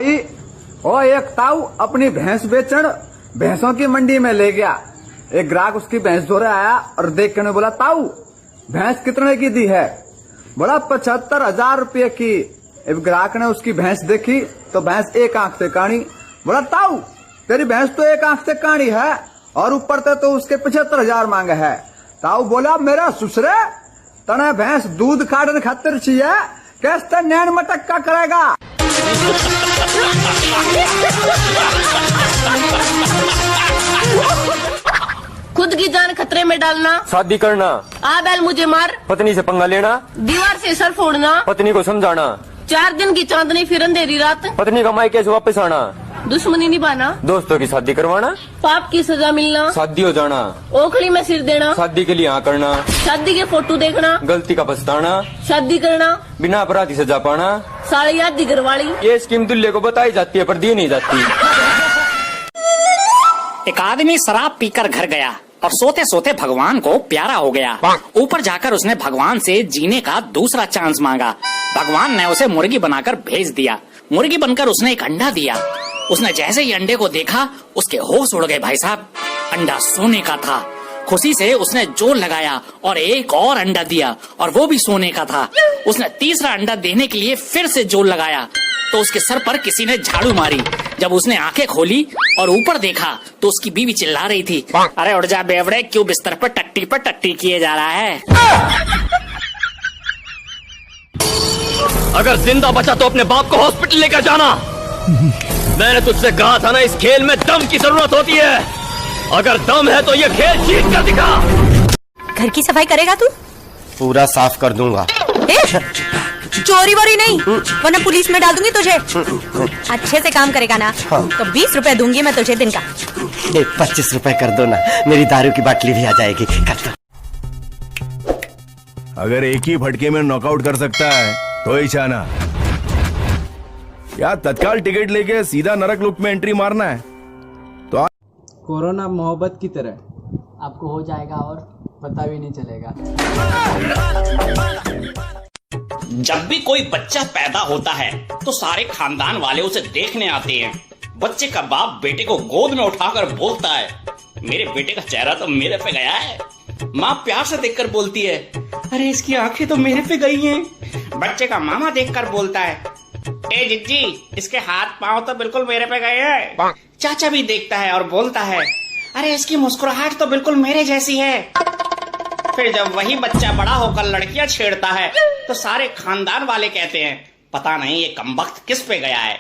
और एक ताऊ अपनी भैंस बेचण भैंसों की मंडी में ले गया। एक ग्राहक उसकी भैंस धोरे आया और देख कर बोला, ताऊ भैंस कितने की दी है? बोला 75,000 रुपये की। एक ग्राहक ने उसकी भैंस देखी तो भैंस एक आंख से काणी। बोला, ताऊ तेरी भैंस तो एक आंख से काणी है और ऊपर से तो उसके 75,000 मांगे है। ताऊ बोला, मेरा सुसरे तने भैंस दूध काटने खातिर चाहिए, कैसे नैन मटक का करेगा? खुद की जान खतरे में डालना, शादी करना, आ बैल मुझे मार, पत्नी से पंगा लेना, दीवार से सर फोड़ना, पत्नी को समझाना, 4 दिन की चांदनी फिर अंधेरी रात, पत्नी का मायके से वापस आना, दुश्मनी निभाना, दोस्तों की शादी करवाना, पाप की सजा मिलना, शादी हो जाना, ओखली में सिर देना, शादी के लिए हाँ करना, शादी के फोटो देखना, गलती का पछताना, शादी करना, बिना अपराधी सजा पाना। साड़ी याद दिगर वाली। ये स्कीम दुल्हे को बताई जाती है पर दी नहीं जाती। एक आदमी शराब पीकर घर गया और सोते सोते भगवान को प्यारा हो गया। ऊपर जाकर उसने भगवान से जीने का दूसरा चांस मांगा। भगवान ने उसे मुर्गी बनाकर भेज दिया। मुर्गी बनकर उसने एक अंडा दिया। उसने जैसे ही अंडे को देखा उसके होश उड़ गए। भाई साहब, अंडा सोने का था। खुशी से उसने जोर लगाया और एक और अंडा दिया और वो भी सोने का था। उसने तीसरा अंडा देने के लिए फिर से जोर लगाया तो उसके सर पर किसी ने झाड़ू मारी। जब उसने आंखें खोली और ऊपर देखा तो उसकी बीवी चिल्ला रही थी, अरे उठ जा बेवड़े, क्यों बिस्तर पर टट्टी किए जा रहा है? अगर जिंदा बचा तो अपने बाप को हॉस्पिटल लेकर जाना। मैंने तुझसे कहा था ना, इस खेल में दम की जरूरत होती है। अगर दम है तो ये खेल जीत कर दिखा। घर की सफाई करेगा तू? पूरा साफ कर दूंगा। चोरी वोरी नहीं, वरना पुलिस में डाल दूंगी तुझे। अच्छे से काम करेगा ना तो 20 रुपए दूंगी मैं तुझे दिन का। 25 रुपए कर दो ना, मेरी दारू की बाटली भी आ जाएगी। कर दो। अगर एक ही फटके में नॉकआउट कर सकता है तो ही चाहना या तत्काल टिकट लेके सीधा नरक लुक में एंट्री मारना है तो कोरोना मोहब्बत की तरह आपको हो जाएगा और पता भी नहीं चलेगा। जब भी कोई बच्चा पैदा होता है तो सारे खानदान वाले उसे देखने आते हैं। बच्चे का बाप बेटे को गोद में उठाकर बोलता है, मेरे बेटे का चेहरा तो मेरे पे गया है। माँ प्यार से देखकर बोलती है, अरे इसकी आंखें तो मेरे पे गई हैं। बच्चे का मामा देखकर बोलता है, ए जिज्जी, इसके हाथ पांव तो बिल्कुल मेरे पे गए हैं। चाचा भी देखता है और बोलता है, अरे इसकी मुस्कुराहट तो बिल्कुल मेरे जैसी है। फिर जब वही बच्चा बड़ा होकर लड़कियां छेड़ता है तो सारे खानदान वाले कहते हैं, पता नहीं ये कमबख्त किस पे गया है।